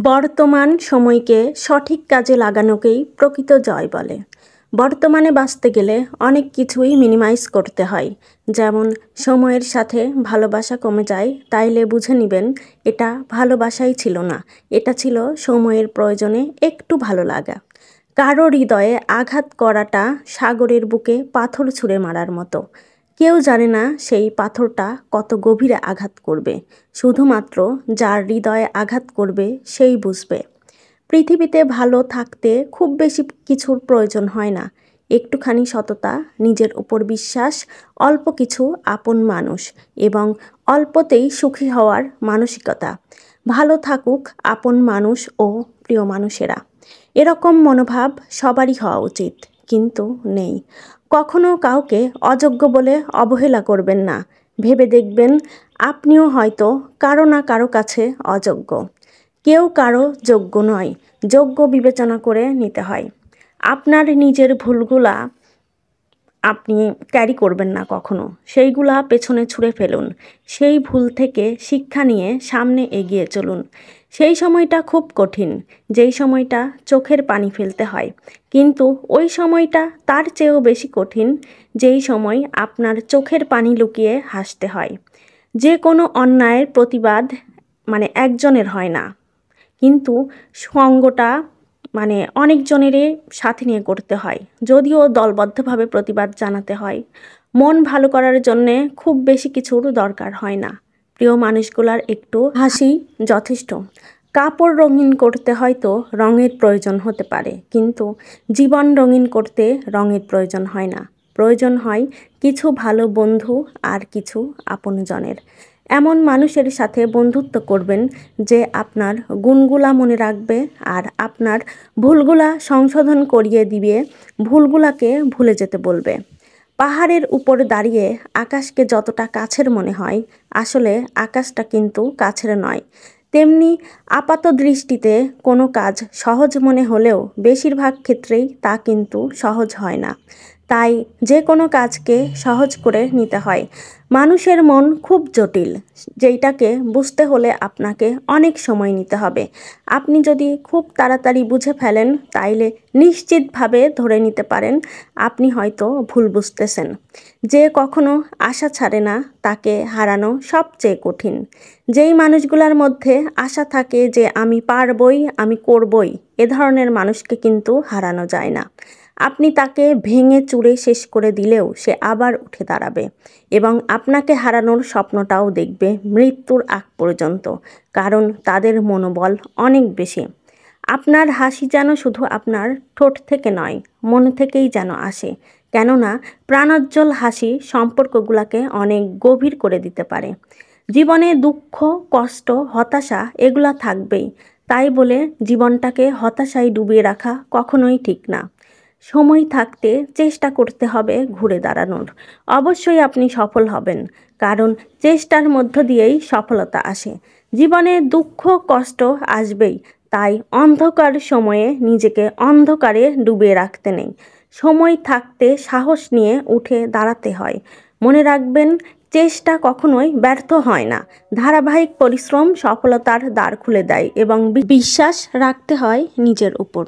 বর্তমান সময়কে সঠিক কাজে লাগানোকেই প্রকৃত জয় বলে। বর্তমানে বাঁচতে গেলে অনেক কিছুই মিনিমাইজ করতে হয়। যেমন সময়ের সাথে ভালোবাসা কমে যায়, তাইলে বুঝে নেবেন এটা ভালোবাসাই ছিল না, এটা ছিল সময়ের প্রয়োজনে একটু ভালো লাগা। কারো হৃদয়ে আঘাত করাটা সাগরের বুকে পাথর ছুঁড়ে মারার মতো। কেউ জানে না সেই পাথরটা কত গভীরে আঘাত করবে, শুধুমাত্র যার হৃদয়ে আঘাত করবে সেই বুঝবে। পৃথিবীতে ভালো থাকতে খুব বেশি কিছুর প্রয়োজন হয় না। একটুখানি সততা, নিজের উপর বিশ্বাস, অল্প কিছু আপন মানুষ এবং অল্পতেই সুখী হওয়ার মানসিকতা। ভালো থাকুক আপন মানুষ ও প্রিয় মানুষেরা, এরকম মনোভাব সবারই হওয়া উচিত, কিন্তু নেই। কখনো কাউকে অযোগ্য বলে অবহেলা করবেন না। ভেবে দেখবেন আপনিও হয়তো কারো না কারো কাছে অযোগ্য। কেউ কারো যোগ্য নয়, যোগ্য বিবেচনা করে নিতে হয়। আপনার নিজের ভুলগুলা আপনি ক্যারি করবেন না কখনো, সেইগুলা পেছনে ছুঁড়ে ফেলুন। সেই ভুল থেকে শিক্ষা নিয়ে সামনে এগিয়ে চলুন। সেই সময়টা খুব কঠিন, যেই সময়টা চোখের পানি ফেলতে হয়, কিন্তু ওই সময়টা তার চেয়েও বেশি কঠিন যেই সময় আপনার চোখের পানি লুকিয়ে হাসতে হয়। যে কোনো অন্যায়ের প্রতিবাদ একজনের হয় না, কিন্তু সঙ্গটা অনেকজনেরই সাথে নিয়ে করতে হয়। যদিও দলবদ্ধভাবে প্রতিবাদ জানাতে হয়। মন ভালো করার জন্যে খুব বেশি কিছুর দরকার হয় না। প্রিয় মানুষগুলার একটু হাসি যথেষ্ট। কাপড় রঙিন করতে হয়তো রঙের প্রয়োজন হতে পারে, কিন্তু জীবন রঙিন করতে রঙের প্রয়োজন হয় না। প্রয়োজন হয় কিছু ভালো বন্ধু আর কিছু আপনজনের। এমন মানুষের সাথে বন্ধুত্ব করবেন যে আপনার গুণগুলা মনে রাখবে আর আপনার ভুলগুলা সংশোধন করিয়ে দিবে, ভুলগুলাকে ভুলে যেতে বলবে। পাহাড়ের উপর দাঁড়িয়ে আকাশকে যতটা কাছের মনে হয়, আসলে আকাশটা কিন্তু কাছের নয়। তেমনি আপাত দৃষ্টিতে কোনো কাজ সহজ মনে হলেও বেশিরভাগ ক্ষেত্রেই তা কিন্তু সহজ হয় না। তাই যে কোনো কাজকে সহজ করে নিতে হয়। মানুষের মন খুব জটিল, যেইটাকে বুঝতে হলে আপনাকে অনেক সময় নিতে হবে। আপনি যদি খুব তাড়াতাড়ি বুঝে ফেলেন, তাইলে নিশ্চিতভাবে ধরে নিতে পারেন আপনি হয়তো ভুল বুঝতেছেন। যে কখনো আশা ছাড়ে না, তাকে হারানো সবচেয়ে কঠিন। যেই মানুষগুলোর মধ্যে আশা থাকে যে আমি পারবই, আমি করবই, এ ধরনের মানুষকে কিন্তু হারানো যায় না। আপনি তাকে ভেঙে চুরে শেষ করে দিলেও সে আবার উঠে দাঁড়াবে এবং আপনাকে হারানোর স্বপ্নটাও দেখবে মৃত্যুর আগ পর্যন্ত, কারণ তাদের মনোবল অনেক বেশি। আপনার হাসি যেন শুধু আপনার ঠোঁট থেকে নয়, মন থেকেই যেন আসে, কেননা প্রাণোজ্জ্বল হাসি সম্পর্কগুলোকে অনেক গভীর করে দিতে পারে। জীবনে দুঃখ, কষ্ট, হতাশা এগুলা থাকবেই, তাই বলে জীবনটাকে হতাশায় ডুবিয়ে রাখা কখনোই ঠিক না। সময় থাকতে চেষ্টা করতে হবে ঘুরে দাঁড়ানোর। অবশ্যই আপনি সফল হবেন, কারণ চেষ্টার মধ্য দিয়েই সফলতা আসে। জীবনে দুঃখ কষ্ট আসবেই, তাই অন্ধকার সময়ে নিজেকে অন্ধকারে ডুবিয়ে রাখতে নেই। সময় থাকতে সাহস নিয়ে উঠে দাঁড়াতে হয়। মনে রাখবেন, চেষ্টা কখনোই ব্যর্থ হয় না। ধারাবাহিক পরিশ্রম সফলতার দ্বার খুলে দেয় এবং বিশ্বাস রাখতে হয় নিজের উপর।